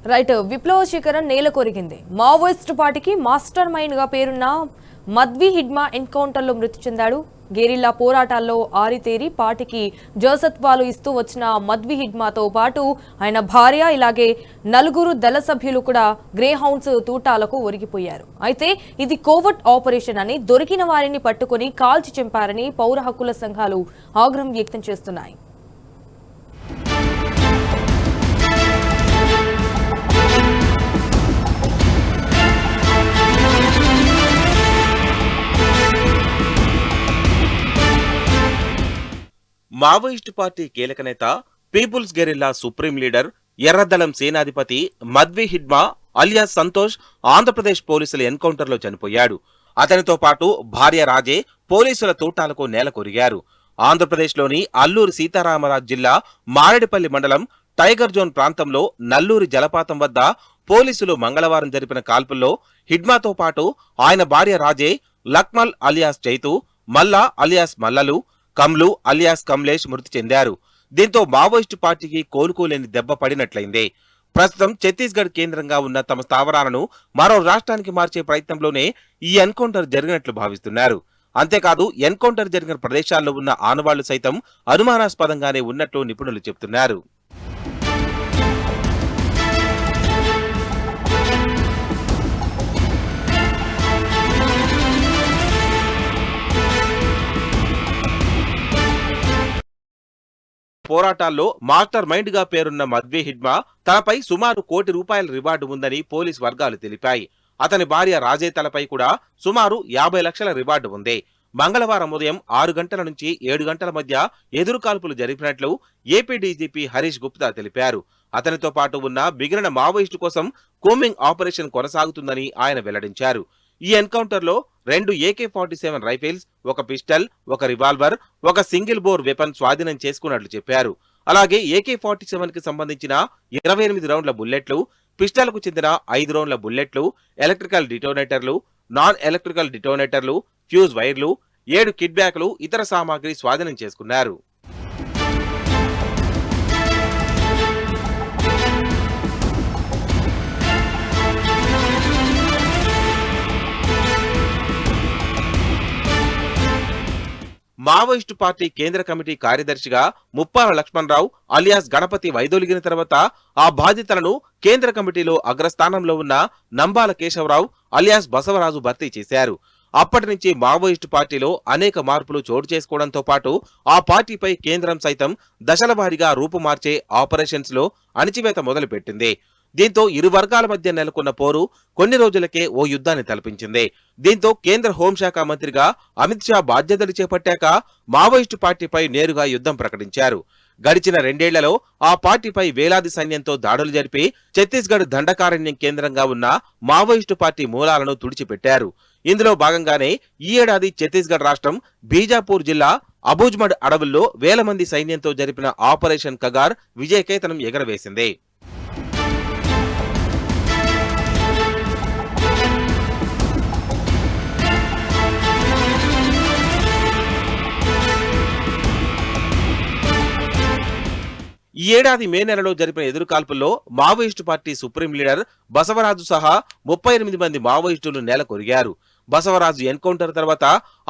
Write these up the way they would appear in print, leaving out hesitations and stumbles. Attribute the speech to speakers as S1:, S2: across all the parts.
S1: Right విప్లవ శిఖరం నేల కొరిగింది. మావోయిస్టు పార్టీకి మాస్టర్ మైండ్ గా పేరున్న మద్వి హిడ్మా ఎన్కౌంటర్లో మృతి చెందాడు. గెరిల్లా పోరాటాల్లో ఆరితేరి పార్టీకి జోసత్వాలు ఇస్తూ వచ్చిన మద్వి హిడ్మాతో పాటు ఆయన భార్య ఇలాగే నలుగురు దళ సభ్యులు కూడా గ్రే హౌండ్స్ తూటాలకు ఒరిగిపోయారు. అయితే ఇది కోవర్ట్ ఆపరేషన్ అని, దొరికిన వారిని పట్టుకుని కాల్చి చంపారని పౌర హక్కుల సంఘాలు ఆగ్రహం వ్యక్తం చేస్తున్నాయి.
S2: మావోయిస్టు పార్టీ కీలక నేత, పీపుల్స్ గెరిల్లా సుప్రీం లీడర్, ఎర్రదళం సేనాధిపతి మద్వి హిడ్మా అలియాస్ సంతోష్ ఆంధ్రప్రదేశ్ పోలీసుల ఎన్కౌంటర్లో చనిపోయాడు. అతనితో పాటు భార్య రాజే పోలీసుల తూటాలకు నేల కొరిగారు. ఆంధ్రప్రదేశ్లోని అల్లూరి సీతారామరాజు జిల్లా మారేడుపల్లి మండలం టైగర్ జోన్ ప్రాంతంలో నల్లూరి జలపాతం వద్ద పోలీసులు మంగళవారం జరిపిన కాల్పుల్లో హిడ్మాతో పాటు ఆయన భార్య రాజే, లక్మల్ అలియాస్ చైతు, మల్లా అలియాస్ మల్లలు, కమ్లు అలియాస్ కమ్లేష్ మృతి చెందారు. దీంతో మావోయిస్టు పార్టీకి కోలుకోలేని దెబ్బ పడినట్లయింది. ప్రస్తుతం ఛత్తీస్గఢ్ కేంద్రంగా ఉన్న తమ స్థావరాలను మరో రాష్ట్రానికి మార్చే ప్రయత్నంలోనే ఈ ఎన్కౌంటర్ జరిగినట్లు భావిస్తున్నారు. అంతేకాదు ఎన్కౌంటర్ జరిగిన ప్రదేశాల్లో ఉన్న ఆనవాళ్లు సైతం అనుమానాస్పదంగానే ఉన్నట్లు నిపుణులు చెబుతున్నారు. పోరాటాల్లో మాస్టర్ మైండ్ గా పేరున్న మద్వి హిడ్మా తనపై సుమారు ₹1 కోటి రివార్డు ఉందని పోలీస్ వర్గాలు తెలిపాయి. అతని భార్య రాజే తలపై కూడా సుమారు 50 లక్షల రివార్డు ఉంది. మంగళవారం ఉదయం 6 గంటల నుంచి 7 గంటల మధ్య ఎదురుకాల్పులు జరిపినట్లు ఏపీ డీజీపీ హరీష్ గుప్తా తెలిపారు. అతనితో పాటు ఉన్న మిగిలిన మావోయిస్టు కోసం కోమింగ్ ఆపరేషన్ కొనసాగుతుందని ఆయన వెల్లడించారు. ఈ ఎన్కౌంటర్ లో 2 AK-47 rifles, 1 pistol, 1 revolver, 1 single bore weapon స్వాధీనం చేసుకున్నట్లు చెప్పారు. అలాగే AK-47 కి సంబంధించిన 28 రౌండ్ల బుల్లెట్లు, పిస్టల్ కు చెందిన 5 రౌండ్ల బుల్లెట్లు, ఎలక్ట్రికల్ డిటోనేటర్లు, నాన్ ఎలక్ట్రికల్ డిటోనేటర్లు, ఫ్యూజ్ వైర్లు, 7 కిట్ బ్యాగులు, ఇతర సామాగ్రి స్వాధీనం చేసుకున్నారు. మావోయిస్టు పార్టీ కేంద్ర కమిటీ కార్యదర్శిగా ముప్పాల లక్ష్మణరావు అలియాస్ గణపతి వైదొలిగిన తర్వాత ఆ బాధ్యతలను కేంద్ర కమిటీలో అగ్రస్థానంలో ఉన్న నంబాల కేశవరావు అలియాస్ బసవరాజు భర్తీ చేశారు. అప్పటి నుంచి మావోయిస్టు పార్టీలో అనేక మార్పులు చోటు చేసుకోవడంతో పాటు ఆ పార్టీపై కేంద్రం సైతం దశల వారీగా రూపుమార్చే ఆపరేషన్స్ లో అణిచివేత మొదలుపెట్టింది. దీంతో ఇరు వర్గాల మధ్య నెలకొన్న పోరు కొన్ని రోజులకే ఓ యుద్ధాన్ని తలపించింది. దీంతో కేంద్ర హోంశాఖ మంత్రిగా అమిత్ షా బాధ్యతలు చేపట్టాక మావోయిస్టు పార్టీపై నేరుగా యుద్ధం ప్రకటించారు. గడిచిన 2 ఏళ్లలో ఆ పార్టీపై వేలాది సైన్యంతో దాడులు జరిపి ఛత్తీస్గఢ్ దండకారణ్యం కేంద్రంగా ఉన్న మావోయిస్టు పార్టీ మూలాలను తుడిచిపెట్టారు. ఇందులో భాగంగానే ఈ ఏడాది ఛత్తీస్గఢ్ రాష్ట్రం బీజాపూర్ జిల్లా అబూజ్మడ్ అడవుల్లో వేల మంది సైన్యంతో జరిపిన ఆపరేషన్ కగార్ విజయకేతనం ఎగరవేసింది. ఈ ఏడాది మే నెలలో జరిపిన ఎదురుకాల్పుల్లో మావోయిస్టు పార్టీ సుప్రీం లీడర్ బసవరాజు సహా 38 మంది మావోయిస్టులు నేల కొరిగారు. బసవరాజు ఎన్కౌంటర్ తర్వాత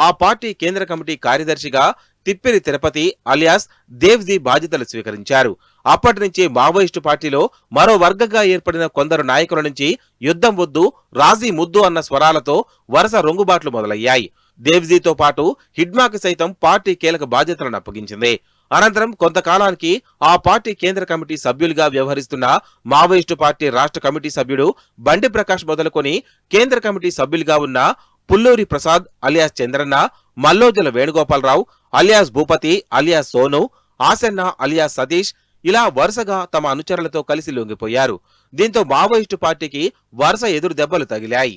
S2: ఆ పార్టీ కేంద్ర కమిటీ కార్యదర్శిగా తిప్పిరి తిరుపతి అలియాస్ దేవ్జీ బాధ్యతలు స్వీకరించారు. అప్పటి నుంచి మావోయిస్టు పార్టీలో మరో వర్గంగా ఏర్పడిన కొందరు నాయకుల నుంచి యుద్ధం వద్దు, రాజీ ముద్దు అన్న స్వరాలతో వరుస రొంగుబాట్లు మొదలయ్యాయి. దేవ్జీతో పాటు హిడ్మాకి సైతం పార్టీ కీలక బాధ్యతలను అప్పగించింది. అనంతరం కొంతకాలానికి ఆ పార్టీ కేంద్ర కమిటీ సభ్యులుగా వ్యవహరిస్తున్న మావోయిస్టు పార్టీ రాష్ట్ర కమిటీ సభ్యుడు బండి ప్రకాష్ మొదలుకొని కేంద్ర కమిటీ సభ్యులుగా ఉన్న Pulluri Prasad alias Chandranna, Mallojula Venugopal Rao alias Bhupathi alias Sonu, Aasanna alias Satish ఇలా వరుసగా తమ అనుచరులతో కలిసి లొంగిపోయారు. దీంతో మావోయిస్టు పార్టీకి వరుస ఎదురు దెబ్బలు తగిలాయి.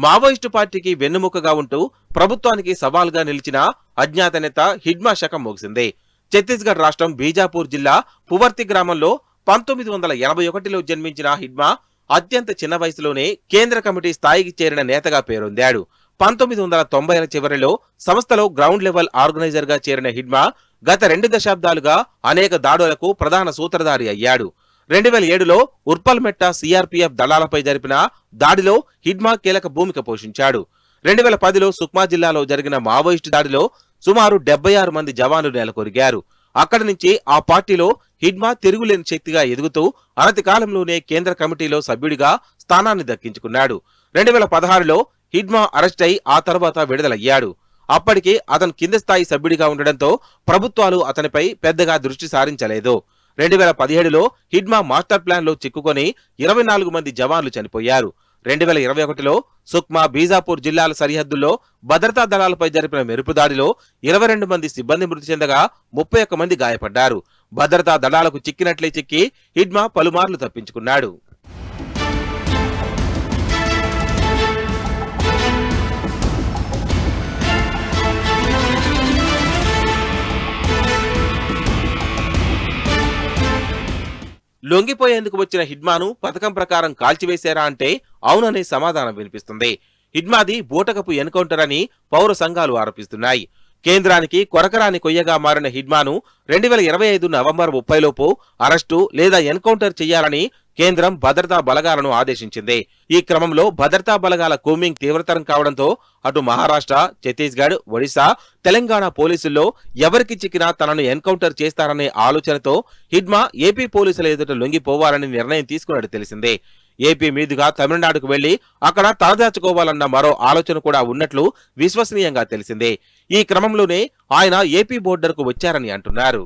S2: మావోయిస్టు పార్టీకి వెన్నుముకగా ఉంటూ ప్రభుత్వానికి సవాల్గా నిలిచిన అజ్ఞాత నేత హిడ్మా శకం ముగిసింది. ఛత్తీస్గఢ్ రాష్ట్రం బీజాపూర్ జిల్లా పువర్తి గ్రామంలో 1981లో జన్మించిన హిడ్మా అత్యంత చిన్న వయసులోనే కేంద్ర కమిటీ స్థాయికి చేరిన నేతగా పేరొందాడు. 1990ల చివరిలో సంస్థలో గ్రౌండ్ లెవెల్ ఆర్గనైజర్ గా చేరిన హిడ్మా గత 2 దశాబ్దాలుగా అనేక దాడులకు ప్రధాన సూత్రధారి అయ్యాడు. 2007లో ఉర్పల్మెట్ట సిఆర్పీఎఫ్ దళాలపై జరిపిన దాడిలో హిడ్మా కీలక భూమిక పోషించాడు. 2010లో సుక్మా జిల్లాలో జరిగిన మావోయిస్టు దాడిలో సుమారు 76 మంది జవాన్లు నెలకొరిగారు. అక్కడి నుంచి ఆ పార్టీలో హిడ్మా తిరుగులేని శక్తిగా ఎదుగుతూ అనతి కాలంలోనే కేంద్ర కమిటీలో సభ్యుడిగా స్థానాన్ని దక్కించుకున్నాడు. 2016లో హిడ్మా అరెస్ట్ అయి ఆ తర్వాత విడుదలయ్యాడు. అప్పటికి అతను కింద స్థాయి సభ్యుడిగా ఉండడంతో ప్రభుత్వాలు అతనిపై పెద్దగా దృష్టి సారించలేదు. 2017లో హిడ్మా మాస్టర్ ప్లాన్ లో చిక్కుకొని 24 మంది జవాన్లు చనిపోయారు. 2021లో సుక్మా, బీజాపూర్ జిల్లాల సరిహద్దుల్లో భద్రతా దళాలపై జరిపిన మెరుపు దాడిలో 22 మంది సిబ్బంది మృతి చెందగా 31 మంది గాయపడ్డారు. భద్రతా దళాలకు చిక్కినట్లే చిక్కి హిడ్మా పలుమార్లు తప్పించుకున్నాడు. లొంగిపోయేందుకు వచ్చిన హిడ్మాను పథకం ప్రకారం కాల్చివేశారా అంటే అవుననే సమాధానం వినిపిస్తుంది. హిడ్మాది బూటకపు ఎన్కౌంటర్ అని పౌర సంఘాలు ఆరోపిస్తున్నాయి. కేంద్రానికి కొరకరాని కొయ్యగా మారిన హిడ్మాను 2025 నవంబర్ 30 లోపు అరెస్టు లేదా ఎన్కౌంటర్ చేయాలని కేంద్రం భద్రతా బలగాలను ఆదేశించింది. ఈ క్రమంలో భద్రతా బలగాల కూంబింగ్ తీవ్రతరం కావడంతో అటు మహారాష్ట్ర, ఛత్తీస్గఢ్, ఒడిశా, తెలంగాణ పోలీసుల్లో ఎవరికి చిక్కినా తనను ఎన్కౌంటర్ చేస్తారనే ఆలోచనతో హిడ్మా ఏపీ పోలీసుల ఎదుట లొంగిపోవాలని నిర్ణయం తీసుకున్నట్టు తెలిసిందే. ఏపీ మీదుగా తమిళనాడుకు వెళ్లి అక్కడ తలదాచుకోవాలన్న మరో ఆలోచన కూడా ఉన్నట్లు విశ్వసనీయంగా తెలిసిందే. ఈ క్రమంలోనే ఆయన ఏపీ బోర్డర్కు వచ్చారని అంటున్నారు.